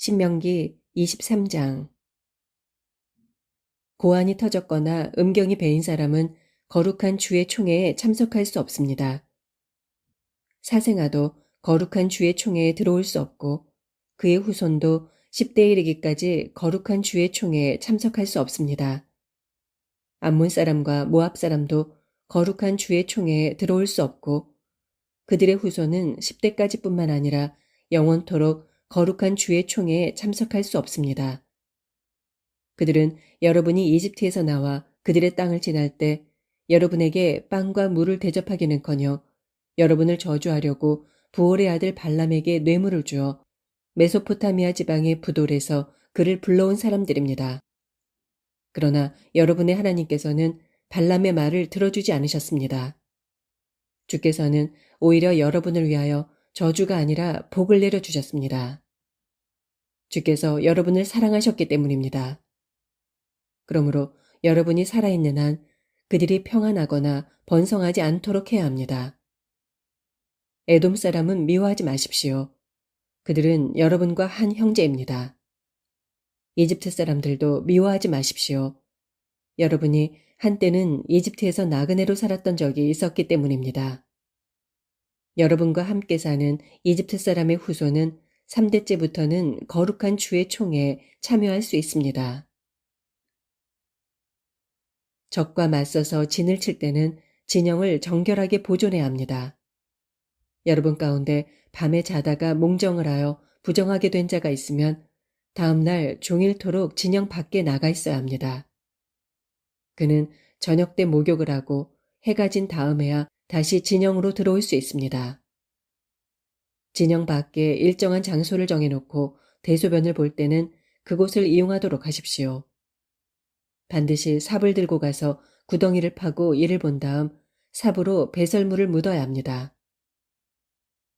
신명기 23장. 고환이 터졌거나 음경이 배인 사람은 거룩한 주의 총회에 참석할 수 없습니다. 사생아도 거룩한 주의 총회에 들어올 수 없고 그의 후손도 10대 이르기까지 거룩한 주의 총회에 참석할 수 없습니다. 암몬 사람과 모압 사람도 거룩한 주의 총회에 들어올 수 없고 그들의 후손은 10대까지뿐만 아니라 영원토록 거룩한 주의 총회에 참석할 수 없습니다. 그들은 여러분이 이집트에서 나와 그들의 땅을 지날 때 여러분에게 빵과 물을 대접하기는커녕 여러분을 저주하려고 부올의 아들 발람에게 뇌물을 주어 메소포타미아 지방의 부돌에서 그를 불러온 사람들입니다. 그러나 여러분의 하나님께서는 발람의 말을 들어주지 않으셨습니다. 주께서는 오히려 여러분을 위하여 저주가 아니라 복을 내려주셨습니다. 주께서 여러분을 사랑하셨기 때문입니다. 그러므로 여러분이 살아있는 한 그들이 평안하거나 번성하지 않도록 해야 합니다. 에돔 사람은 미워하지 마십시오. 그들은 여러분과 한 형제입니다. 이집트 사람들도 미워하지 마십시오. 여러분이 한때는 이집트에서 나그네로 살았던 적이 있었기 때문입니다. 여러분과 함께 사는 이집트 사람의 후손은 3대째부터는 거룩한 주의 총회에 참여할 수 있습니다. 적과 맞서서 진을 칠 때는 진영을 정결하게 보존해야 합니다. 여러분 가운데 밤에 자다가 몽정을 하여 부정하게 된 자가 있으면 다음날 종일토록 진영 밖에 나가 있어야 합니다. 그는 저녁 때 목욕을 하고 해가 진 다음에야 다시 진영으로 들어올 수 있습니다. 진영 밖에 일정한 장소를 정해놓고 대소변을 볼 때는 그곳을 이용하도록 하십시오. 반드시 삽을 들고 가서 구덩이를 파고 이를 본 다음 삽으로 배설물을 묻어야 합니다.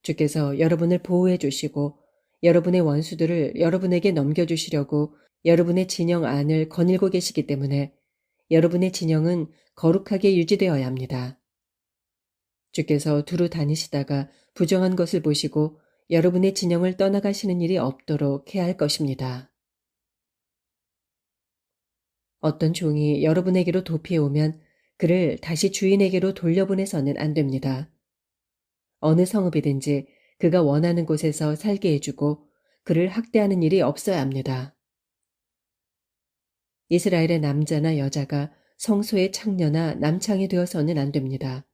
주께서 여러분을 보호해 주시고 여러분의 원수들을 여러분에게 넘겨주시려고 여러분의 진영 안을 거닐고 계시기 때문에 여러분의 진영은 거룩하게 유지되어야 합니다. 주께서 두루 다니시다가 부정한 것을 보시고 여러분의 진영을 떠나가시는 일이 없도록 해야 할 것입니다. 어떤 종이 여러분에게로 도피해오면 그를 다시 주인에게로 돌려보내서는 안 됩니다. 어느 성읍이든지 그가 원하는 곳에서 살게 해주고 그를 학대하는 일이 없어야 합니다. 이스라엘의 남자나 여자가 성소의 창녀나 남창이 되어서는 안 됩니다.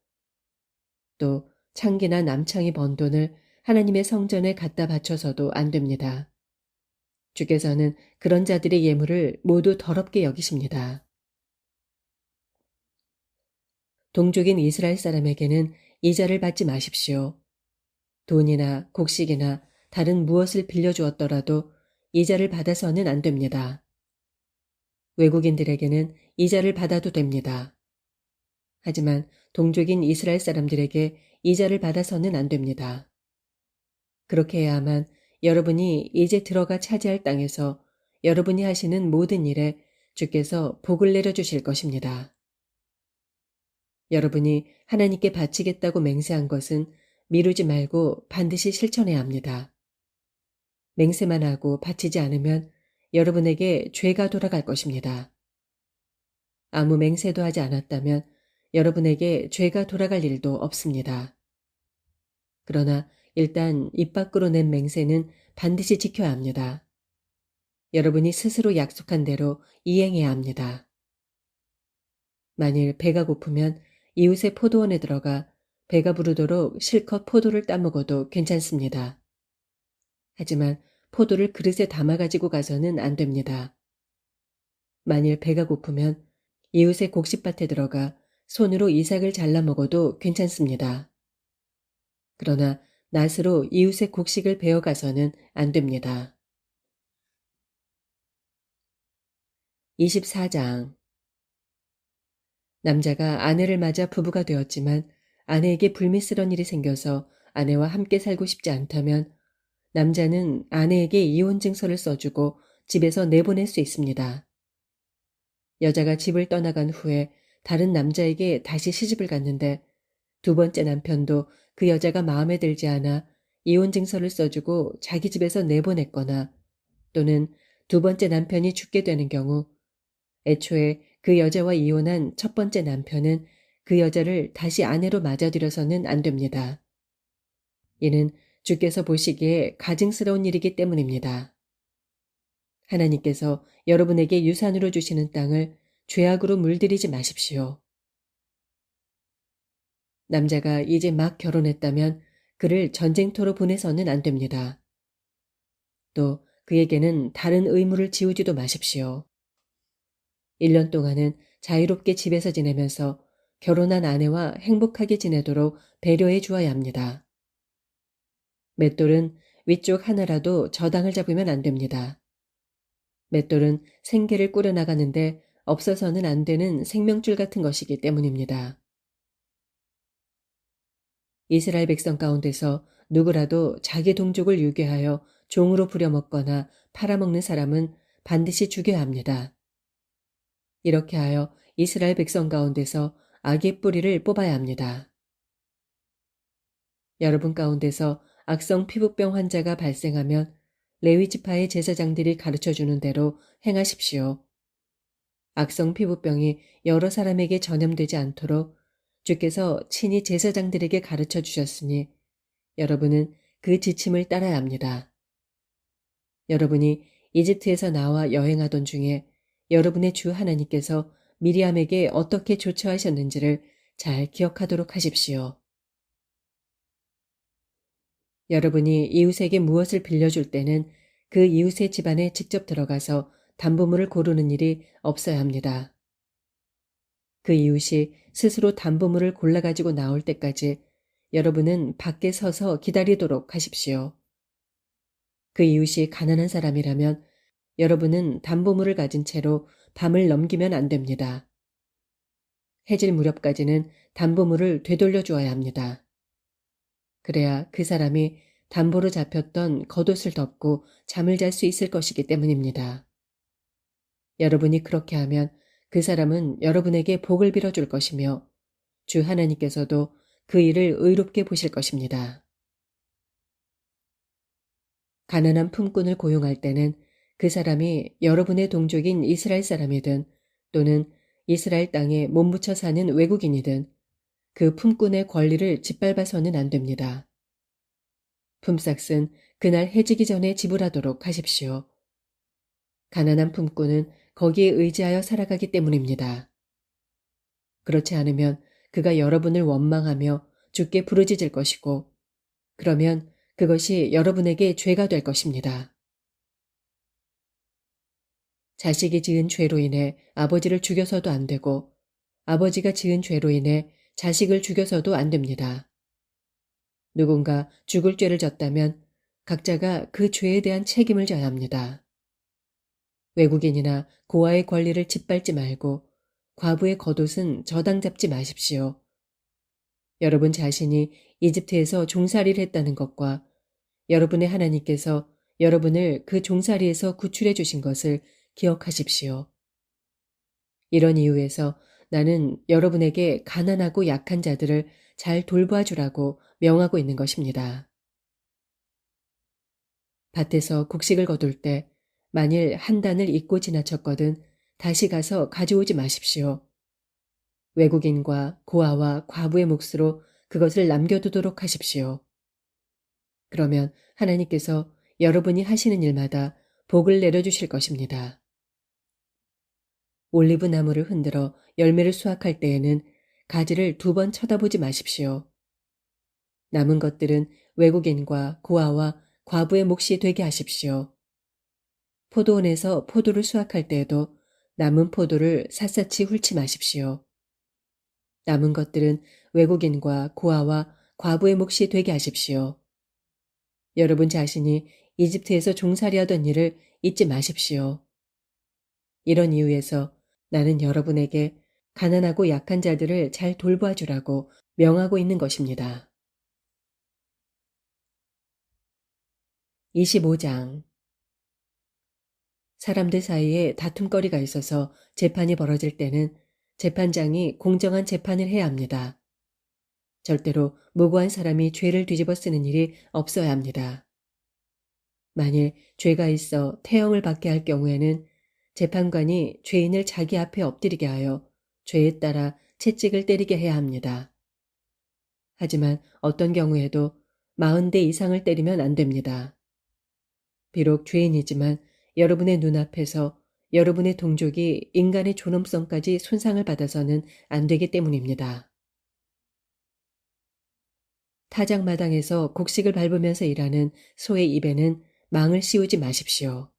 또 창기나 남창이 번 돈을 하나님의 성전에 갖다 바쳐서도 안 됩니다. 주께서는 그런 자들의 예물을 모두 더럽게 여기십니다. 동족인 이스라엘 사람에게는 이자를 받지 마십시오. 돈이나 곡식이나 다른 무엇을 빌려주었더라도 이자를 받아서는 안 됩니다. 외국인들에게는 이자를 받아도 됩니다. 하지만 동족인 이스라엘 사람들에게 이자를 받아서는 안 됩니다. 그렇게 해야만 여러분이 이제 들어가 차지할 땅에서 여러분이 하시는 모든 일에 주께서 복을 내려주실 것입니다. 여러분이 하나님께 바치겠다고 맹세한 것은 미루지 말고 반드시 실천해야 합니다. 맹세만 하고 바치지 않으면 여러분에게 죄가 돌아갈 것입니다. 아무 맹세도 하지 않았다면 여러분에게 죄가 돌아갈 일도 없습니다. 그러나 일단 입 밖으로 낸 맹세는 반드시 지켜야 합니다. 여러분이 스스로 약속한 대로 이행해야 합니다. 만일 배가 고프면 이웃의 포도원에 들어가 배가 부르도록 실컷 포도를 따먹어도 괜찮습니다. 하지만 포도를 그릇에 담아가지고 가서는 안 됩니다. 만일 배가 고프면 이웃의 곡식밭에 들어가 손으로 이삭을 잘라 먹어도 괜찮습니다. 그러나 낫으로 이웃의 곡식을 베어가서는 안 됩니다. 24장. 남자가 아내를 맞아 부부가 되었지만 아내에게 불미스러운 일이 생겨서 아내와 함께 살고 싶지 않다면 남자는 아내에게 이혼 증서를 써주고 집에서 내보낼 수 있습니다. 여자가 집을 떠나간 후에 다른 남자에게 다시 시집을 갔는데 두 번째 남편도 그 여자가 마음에 들지 않아 이혼 증서를 써주고 자기 집에서 내보냈거나 또는 두 번째 남편이 죽게 되는 경우 애초에 그 여자와 이혼한 첫 번째 남편은 그 여자를 다시 아내로 맞아들여서는 안 됩니다. 이는 주께서 보시기에 가증스러운 일이기 때문입니다. 하나님께서 여러분에게 유산으로 주시는 땅을 죄악으로 물들이지 마십시오. 남자가 이제 막 결혼했다면 그를 전쟁터로 보내서는 안 됩니다. 또 그에게는 다른 의무를 지우지도 마십시오. 1년 동안은 자유롭게 집에서 지내면서 결혼한 아내와 행복하게 지내도록 배려해 주어야 합니다. 맷돌은 위쪽 하나라도 저당을 잡으면 안 됩니다. 맷돌은 생계를 꾸려나가는데 없어서는 안 되는 생명줄 같은 것이기 때문입니다. 이스라엘 백성 가운데서 누구라도 자기 동족을 유괴하여 종으로 부려먹거나 팔아먹는 사람은 반드시 죽여야 합니다. 이렇게 하여 이스라엘 백성 가운데서 악의 뿌리를 뽑아야 합니다. 여러분 가운데서 악성 피부병 환자가 발생하면 레위 지파의 제사장들이 가르쳐주는 대로 행하십시오. 악성 피부병이 여러 사람에게 전염되지 않도록 주께서 친히 제사장들에게 가르쳐 주셨으니 여러분은 그 지침을 따라야 합니다. 여러분이 이집트에서 나와 여행하던 중에 여러분의 주 하나님께서 미리암에게 어떻게 조처하셨는지를 잘 기억하도록 하십시오. 여러분이 이웃에게 무엇을 빌려줄 때는 그 이웃의 집안에 직접 들어가서 담보물을 고르는 일이 없어야 합니다. 그 이웃이 스스로 담보물을 골라가지고 나올 때까지 여러분은 밖에 서서 기다리도록 하십시오. 그 이웃이 가난한 사람이라면 여러분은 담보물을 가진 채로 밤을 넘기면 안 됩니다. 해질 무렵까지는 담보물을 되돌려 주어야 합니다. 그래야 그 사람이 담보로 잡혔던 겉옷을 덮고 잠을 잘 수 있을 것이기 때문입니다. 여러분이 그렇게 하면 그 사람은 여러분에게 복을 빌어줄 것이며 주 하나님께서도 그 일을 의롭게 보실 것입니다. 가난한 품꾼을 고용할 때는 그 사람이 여러분의 동족인 이스라엘 사람이든 또는 이스라엘 땅에 몸붙여 사는 외국인이든 그 품꾼의 권리를 짓밟아서는 안 됩니다. 품삯은 그날 해지기 전에 지불하도록 하십시오. 가난한 품꾼은 거기에 의지하여 살아가기 때문입니다. 그렇지 않으면 그가 여러분을 원망하며 주께 부르짖을 것이고 그러면 그것이 여러분에게 죄가 될 것입니다. 자식이 지은 죄로 인해 아버지를 죽여서도 안 되고 아버지가 지은 죄로 인해 자식을 죽여서도 안 됩니다. 누군가 죽을 죄를 졌다면 각자가 그 죄에 대한 책임을 져야 합니다. 외국인이나 고아의 권리를 짓밟지 말고 과부의 겉옷은 저당 잡지 마십시오. 여러분 자신이 이집트에서 종살이를 했다는 것과 여러분의 하나님께서 여러분을 그 종살이에서 구출해 주신 것을 기억하십시오. 이런 이유에서 나는 여러분에게 가난하고 약한 자들을 잘 돌봐 주라고 명하고 있는 것입니다. 밭에서 곡식을 거둘 때 만일 한 단을 잊고 지나쳤거든 다시 가서 가져오지 마십시오. 외국인과 고아와 과부의 몫으로 그것을 남겨두도록 하십시오. 그러면 하나님께서 여러분이 하시는 일마다 복을 내려주실 것입니다. 올리브 나무를 흔들어 열매를 수확할 때에는 가지를 2번 쳐다보지 마십시오. 남은 것들은 외국인과 고아와 과부의 몫이 되게 하십시오. 포도원에서 포도를 수확할 때에도 남은 포도를 샅샅이 훑지 마십시오. 남은 것들은 외국인과 고아와 과부의 몫이 되게 하십시오. 여러분 자신이 이집트에서 종살이하던 일을 잊지 마십시오. 이런 이유에서 나는 여러분에게 가난하고 약한 자들을 잘 돌봐 주라고 명하고 있는 것입니다. 25장 사람들 사이에 다툼거리가 있어서 재판이 벌어질 때는 재판장이 공정한 재판을 해야 합니다. 절대로 무고한 사람이 죄를 뒤집어 쓰는 일이 없어야 합니다. 만일 죄가 있어 태형을 받게 할 경우에는 재판관이 죄인을 자기 앞에 엎드리게 하여 죄에 따라 채찍을 때리게 해야 합니다. 하지만 어떤 경우에도 40대 이상을 때리면 안 됩니다. 비록 죄인이지만 여러분의 눈앞에서 여러분의 동족이 인간의 존엄성까지 손상을 받아서는 안 되기 때문입니다. 타작마당에서 곡식을 밟으면서 일하는 소의 입에는 망을 씌우지 마십시오.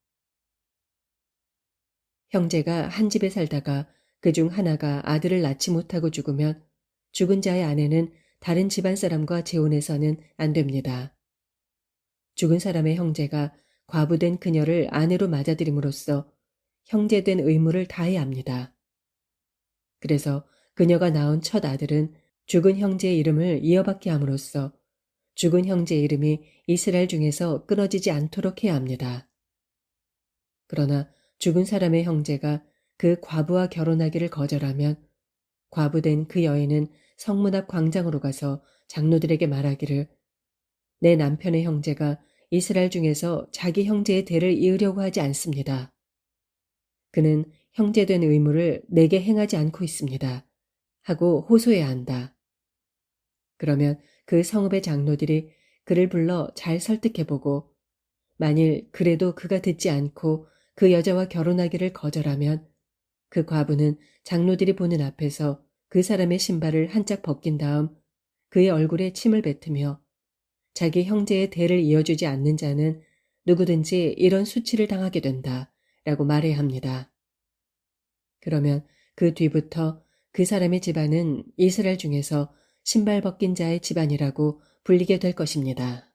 형제가 한 집에 살다가 그중 하나가 아들을 낳지 못하고 죽으면 죽은 자의 아내는 다른 집안 사람과 재혼해서는 안 됩니다. 죽은 사람의 형제가 과부된 그녀를 아내로 맞아들임으로써 형제된 의무를 다해야 합니다. 그래서 그녀가 낳은 첫 아들은 죽은 형제의 이름을 이어받게 함으로써 죽은 형제의 이름이 이스라엘 중에서 끊어지지 않도록 해야 합니다. 그러나 죽은 사람의 형제가 그 과부와 결혼하기를 거절하면 과부된 그 여인은 성문 앞 광장으로 가서 장로들에게 말하기를 내 남편의 형제가 이스라엘 중에서 자기 형제의 대를 이으려고 하지 않습니다. 그는 형제된 의무를 내게 행하지 않고 있습니다. 하고 호소해야 한다. 그러면 그 성읍의 장로들이 그를 불러 잘 설득해보고 만일 그래도 그가 듣지 않고 그 여자와 결혼하기를 거절하면 그 과부는 장로들이 보는 앞에서 그 사람의 신발을 한 짝 벗긴 다음 그의 얼굴에 침을 뱉으며 자기 형제의 대를 이어주지 않는 자는 누구든지 이런 수치를 당하게 된다 라고 말해야 합니다. 그러면 그 뒤부터 그 사람의 집안은 이스라엘 중에서 신발 벗긴 자의 집안이라고 불리게 될 것입니다.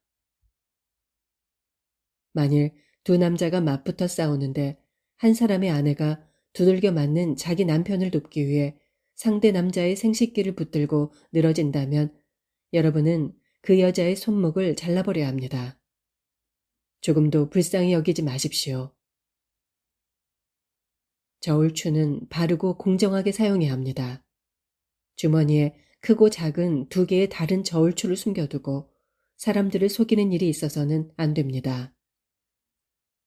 만일 두 남자가 맞붙어 싸우는데 한 사람의 아내가 두들겨 맞는 자기 남편을 돕기 위해 상대 남자의 생식기를 붙들고 늘어진다면 여러분은 그 여자의 손목을 잘라버려야 합니다. 조금도 불쌍히 여기지 마십시오. 저울추는 바르고 공정하게 사용해야 합니다. 주머니에 크고 작은 두 개의 다른 저울추를 숨겨두고 사람들을 속이는 일이 있어서는 안 됩니다.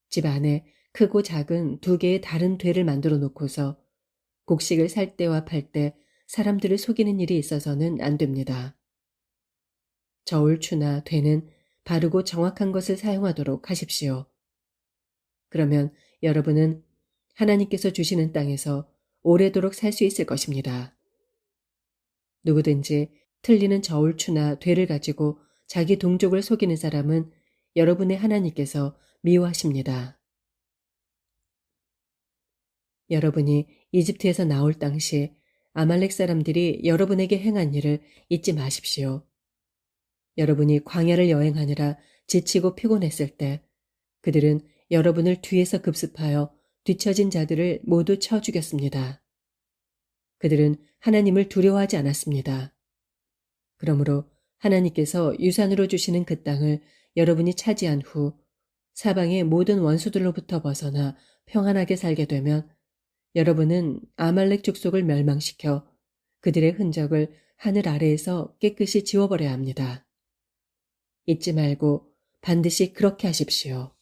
집 안에 크고 작은 두 개의 다른 되를 만들어 놓고서 곡식을 살 때와 팔 때 사람들을 속이는 일이 있어서는 안 됩니다. 저울추나 되는 바르고 정확한 것을 사용하도록 하십시오. 그러면 여러분은 하나님께서 주시는 땅에서 오래도록 살 수 있을 것입니다. 누구든지 틀리는 저울추나 되를 가지고 자기 동족을 속이는 사람은 여러분의 하나님께서 미워하십니다. 여러분이 이집트에서 나올 당시 아말렉 사람들이 여러분에게 행한 일을 잊지 마십시오. 여러분이 광야를 여행하느라 지치고 피곤했을 때 그들은 여러분을 뒤에서 급습하여 뒤처진 자들을 모두 쳐 죽였습니다. 그들은 하나님을 두려워하지 않았습니다. 그러므로 하나님께서 유산으로 주시는 그 땅을 여러분이 차지한 후 사방의 모든 원수들로부터 벗어나 평안하게 살게 되면 여러분은 아말렉 족속을 멸망시켜 그들의 흔적을 하늘 아래에서 깨끗이 지워버려야 합니다. 잊지 말고 반드시 그렇게 하십시오.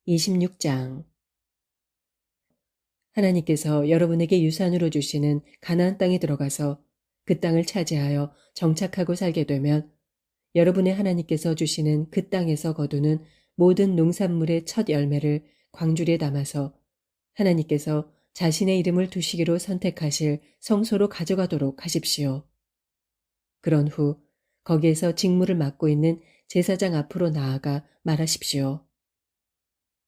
26장 하나님께서 여러분에게 유산으로 주시는 가나안 땅에 들어가서 그 땅을 차지하여 정착하고 살게 되면 여러분의 하나님께서 주시는 그 땅에서 거두는 모든 농산물의 첫 열매를 광주리에 담아서 하나님께서 자신의 이름을 두시기로 선택하실 성소로 가져가도록 하십시오. 그런 후 거기에서 직무를 맡고 있는 제사장 앞으로 나아가 말하십시오.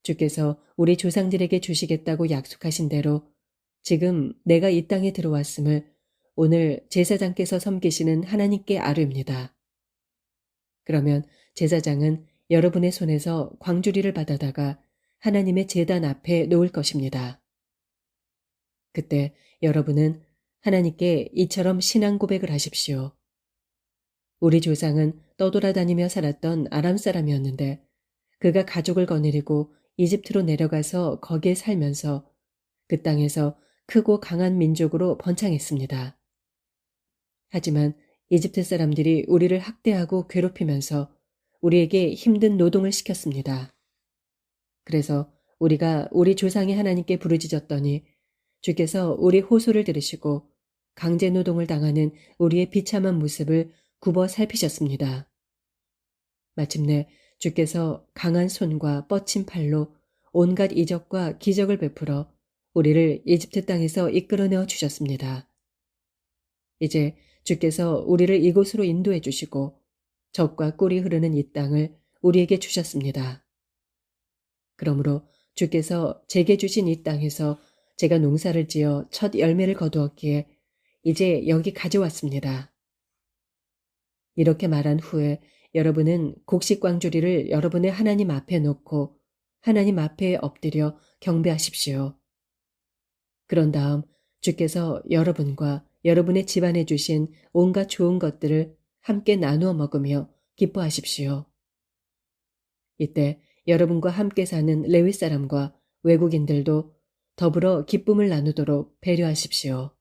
주께서 우리 조상들에게 주시겠다고 약속하신 대로 지금 내가 이 땅에 들어왔음을 오늘 제사장께서 섬기시는 하나님께 아뢰옵니다. 그러면 제사장은 여러분의 손에서 광주리를 받아다가 하나님의 제단 앞에 놓을 것입니다. 그때 여러분은 하나님께 이처럼 신앙 고백을 하십시오. 우리 조상은 떠돌아다니며 살았던 아람 사람이었는데 그가 가족을 거느리고 이집트로 내려가서 거기에 살면서 그 땅에서 크고 강한 민족으로 번창했습니다. 하지만 이집트 사람들이 우리를 학대하고 괴롭히면서 우리에게 힘든 노동을 시켰습니다. 그래서 우리가 우리 조상의 하나님께 부르짖었더니 주께서 우리 호소를 들으시고 강제 노동을 당하는 우리의 비참한 모습을 굽어 살피셨습니다. 마침내 주께서 강한 손과 뻗친 팔로 온갖 이적과 기적을 베풀어 우리를 이집트 땅에서 이끌어내어 주셨습니다. 이제 주께서 우리를 이곳으로 인도해 주시고 젖과 꿀이 흐르는 이 땅을 우리에게 주셨습니다. 그러므로 주께서 제게 주신 이 땅에서 제가 농사를 지어 첫 열매를 거두었기에 이제 여기 가져왔습니다. 이렇게 말한 후에 여러분은 곡식광주리를 여러분의 하나님 앞에 놓고 하나님 앞에 엎드려 경배하십시오. 그런 다음 주께서 여러분과 여러분의 집안에 주신 온갖 좋은 것들을 함께 나누어 먹으며 기뻐하십시오. 이때 여러분과 함께 사는 레위 사람과 외국인들도 더불어 기쁨을 나누도록 배려하십시오.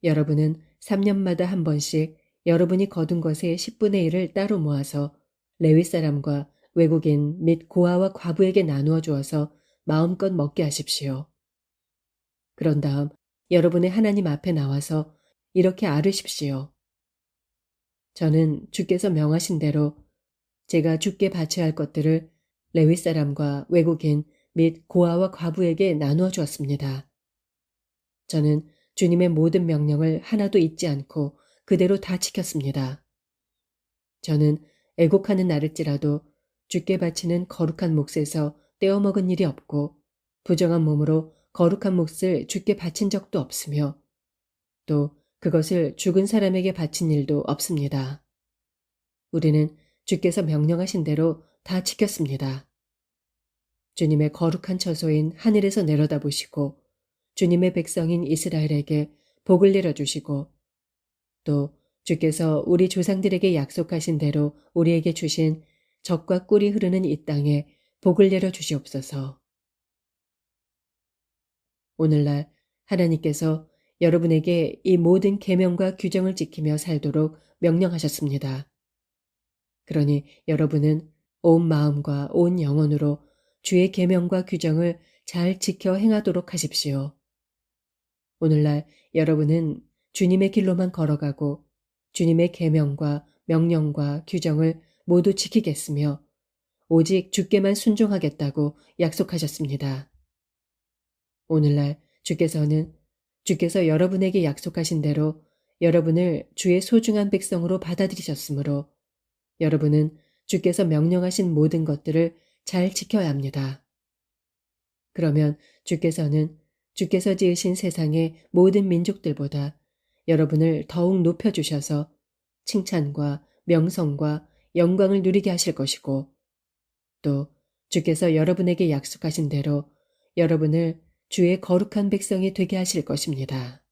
여러분은 3년마다 한 번씩 여러분이 거둔 것의 10분의 1을 따로 모아서 레위 사람과 외국인 및 고아와 과부에게 나누어 주어서 마음껏 먹게 하십시오. 그런 다음 여러분의 하나님 앞에 나와서 이렇게 아뢰십시오. 저는 주께서 명하신 대로 제가 주께 바쳐야 할 것들을 레위 사람과 외국인 및 고아와 과부에게 나누어 주었습니다. 저는 주님의 모든 명령을 하나도 잊지 않고 그대로 다 지켰습니다. 저는 애곡하는 날일지라도 주께 바치는 거룩한 몫에서 떼어먹은 일이 없고 부정한 몸으로 거룩한 몫을 주께 바친 적도 없으며 또 그것을 죽은 사람에게 바친 일도 없습니다. 우리는 주께서 명령하신 대로 다 지켰습니다. 주님의 거룩한 처소인 하늘에서 내려다보시고 주님의 백성인 이스라엘에게 복을 내려주시고 또 주께서 우리 조상들에게 약속하신 대로 우리에게 주신 젖과 꿀이 흐르는 이 땅에 복을 내려주시옵소서. 오늘날 하나님께서 여러분에게 이 모든 계명과 규정을 지키며 살도록 명령하셨습니다. 그러니 여러분은 온 마음과 온 영혼으로 주의 계명과 규정을 잘 지켜 행하도록 하십시오. 오늘날 여러분은 주님의 길로만 걸어가고 주님의 계명과 명령과 규정을 모두 지키겠으며 오직 주께만 순종하겠다고 약속하셨습니다. 오늘날 주께서 여러분에게 약속하신 대로 여러분을 주의 소중한 백성으로 받아들이셨으므로 여러분은 주께서 명령하신 모든 것들을 잘 지켜야 합니다. 그러면 주께서는 주께서 지으신 세상의 모든 민족들보다 여러분을 더욱 높여주셔서 칭찬과 명성과 영광을 누리게 하실 것이고 또 주께서 여러분에게 약속하신 대로 여러분을 주의 거룩한 백성이 되게 하실 것입니다.